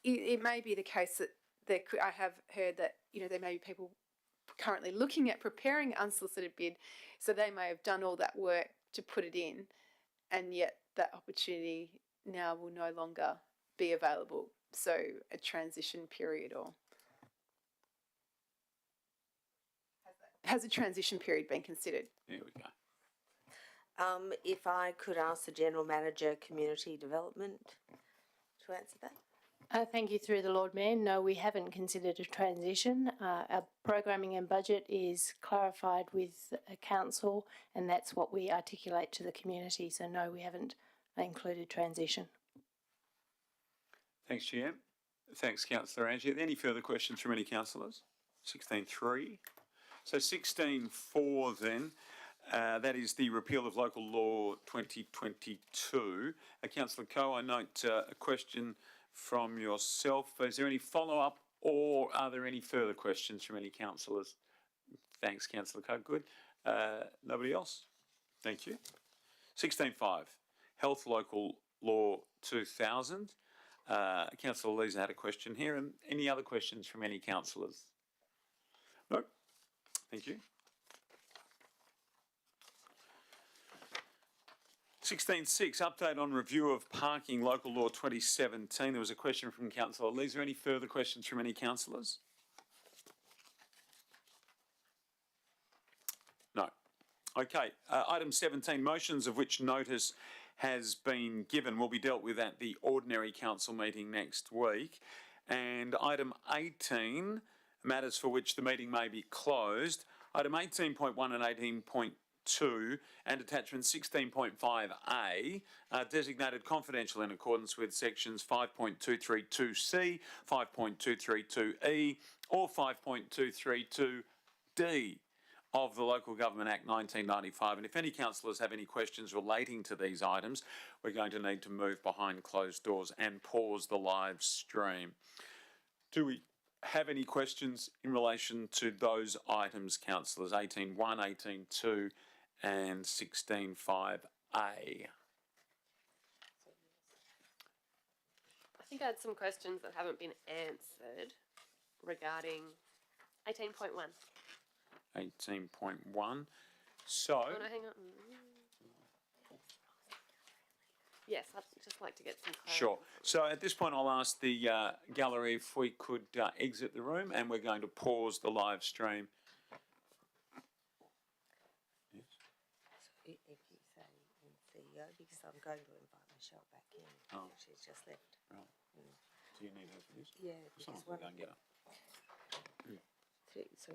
It may be the case that I have heard that there may be people currently looking at preparing unsolicited bid, so they may have done all that work to put it in, and yet that opportunity now will no longer be available. So a transition period, or has a transition period been considered? There we go. If I could ask the General Manager, Community Development, to answer that. Thank you through the Lord Mayor. No, we haven't considered a transition. Our programming and budget is clarified with council, and that's what we articulate to the community. So no, we haven't included transition. Thanks, GM. Thanks, Councillor Angie. Are there any further questions from any councillors? 16.3. So 16.4 then. That is the repeal of Local Law 2022. Councillor Coe, I note a question from yourself. Is there any follow-up, or are there any further questions from any councillors? Thanks, Councillor Coe. Good. Nobody else? Thank you. 16.5, Health Local Law 2000. Councillor Leeser had a question here. And any other questions from any councillors? No. Thank you. 16.6, update on review of parking, Local Law 2017. There was a question from Councillor Lee. Is there any further questions from any councillors? No. Okay, item 17, motions of which notice has been given will be dealt with at the ordinary council meeting next week. And item 18, matters for which the meeting may be closed. Item 18.1 and 18.2 and attachment 16.5A are designated confidential in accordance with sections 5.232C, 5.232E or 5.232D of the Local Government Act 1995. And if any councillors have any questions relating to these items, we're going to need to move behind closed doors and pause the live stream. Do we have any questions in relation to those items, councillors? 18.1, 18.2 and 16.5A. I think I had some questions that haven't been answered regarding 18.1. 18.1. So, Oh, no, hang on. Yes, I'd just like to get some clarity. sure. So at this point, I'll ask the gallery if we could exit the room, and we're going to pause the live stream. Yes. If you say CEO, because I'm going to invite Michelle back in. Oh. She's just left. Right. Do you need her for this? Yeah, Someone because will go and get her. so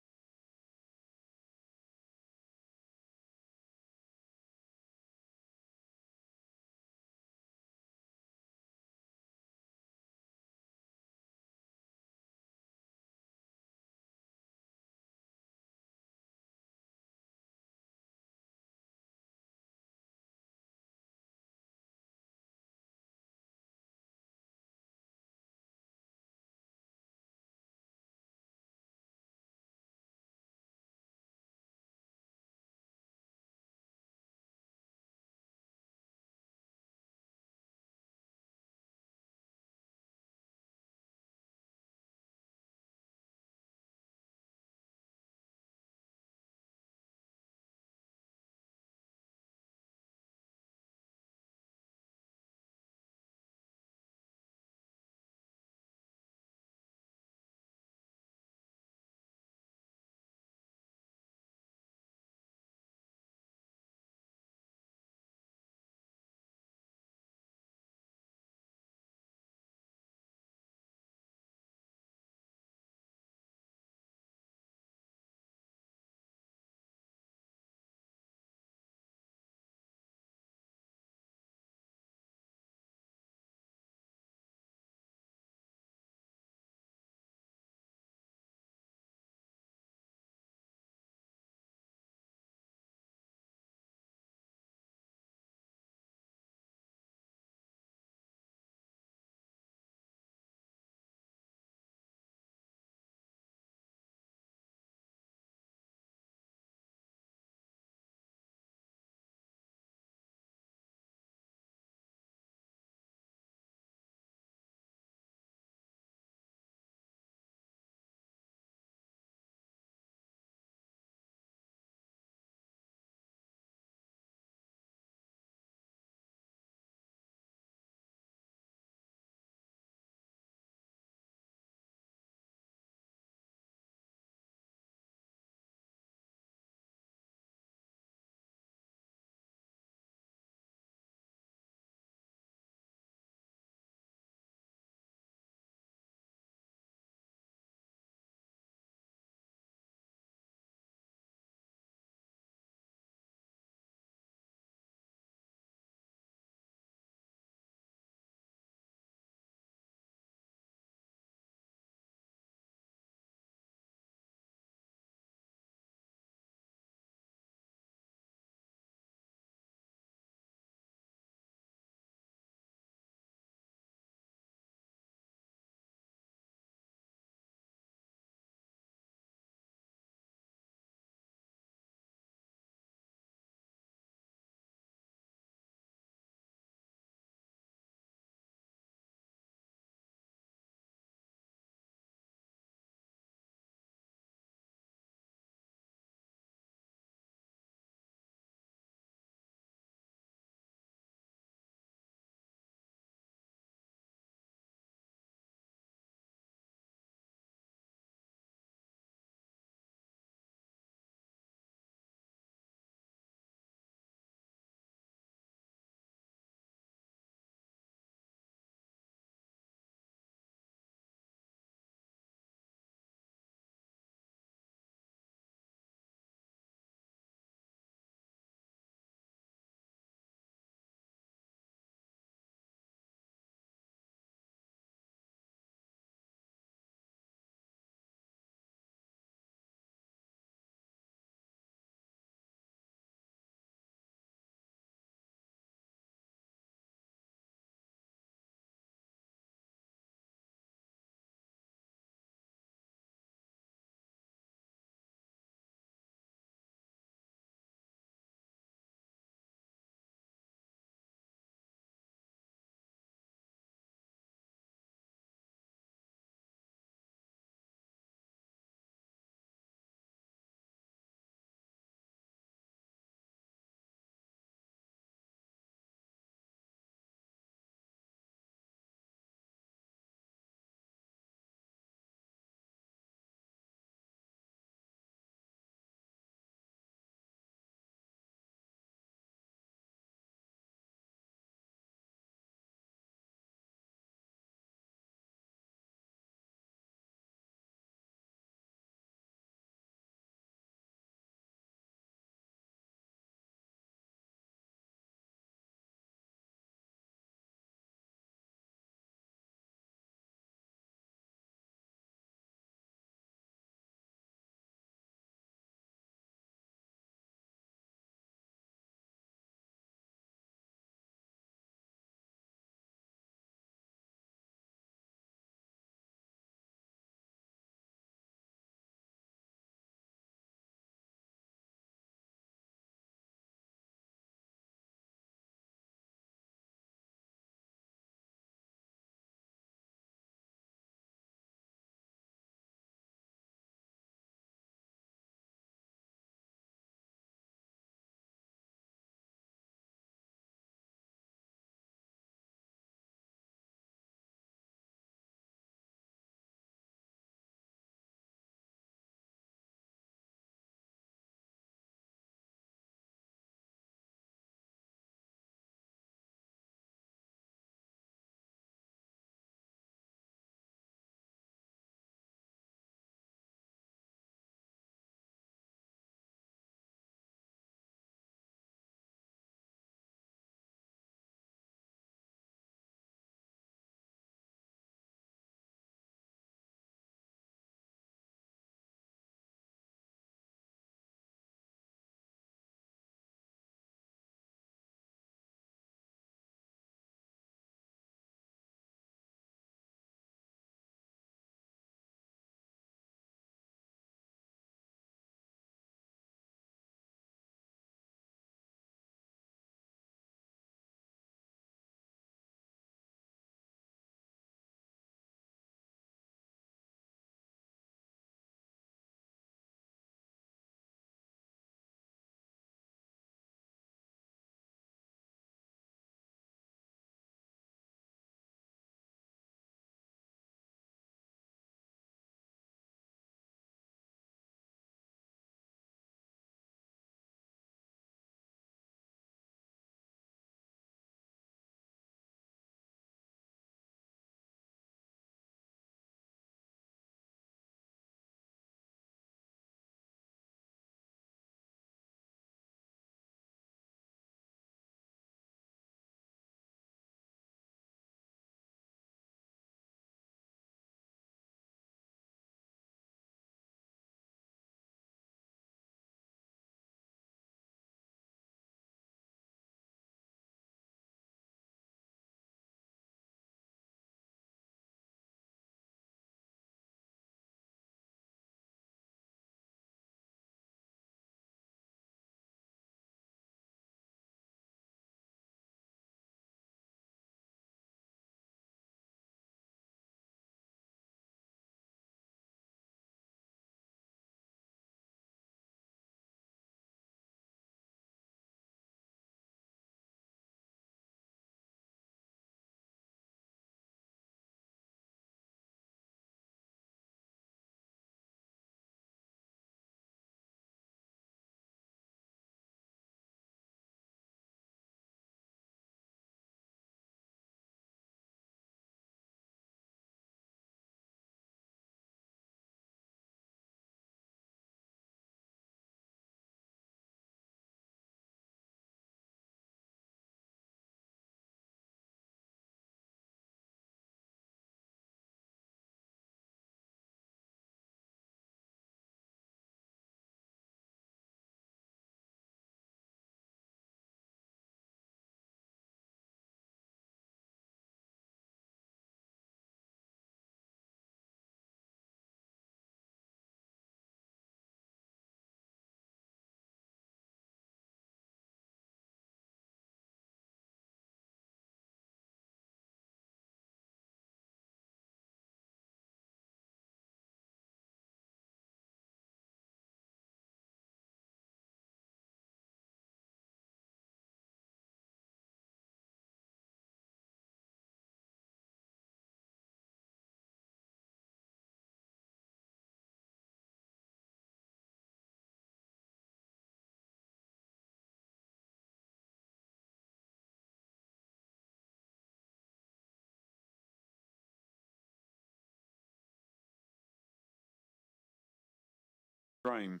stream.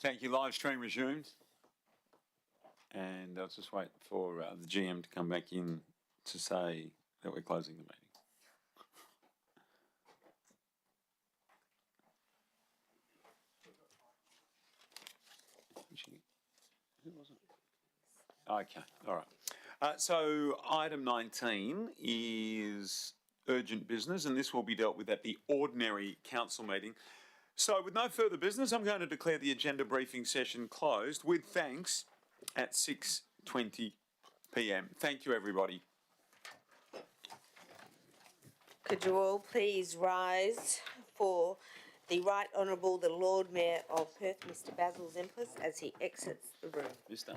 Thank you. Live stream resumed. And I'll just wait for the GM to come back in to say that we're closing the meeting. Who was it? Okay, all right. So item 19 is urgent business, and this will be dealt with at the ordinary council meeting. So with no further business, I'm going to declare the agenda briefing session closed with thanks at 6:20 p.m. Thank you, everybody. Could you all please rise for the Right Honourable the Lord Mayor of Perth, Mr Basil Zemplis, as he exits the room. Mister.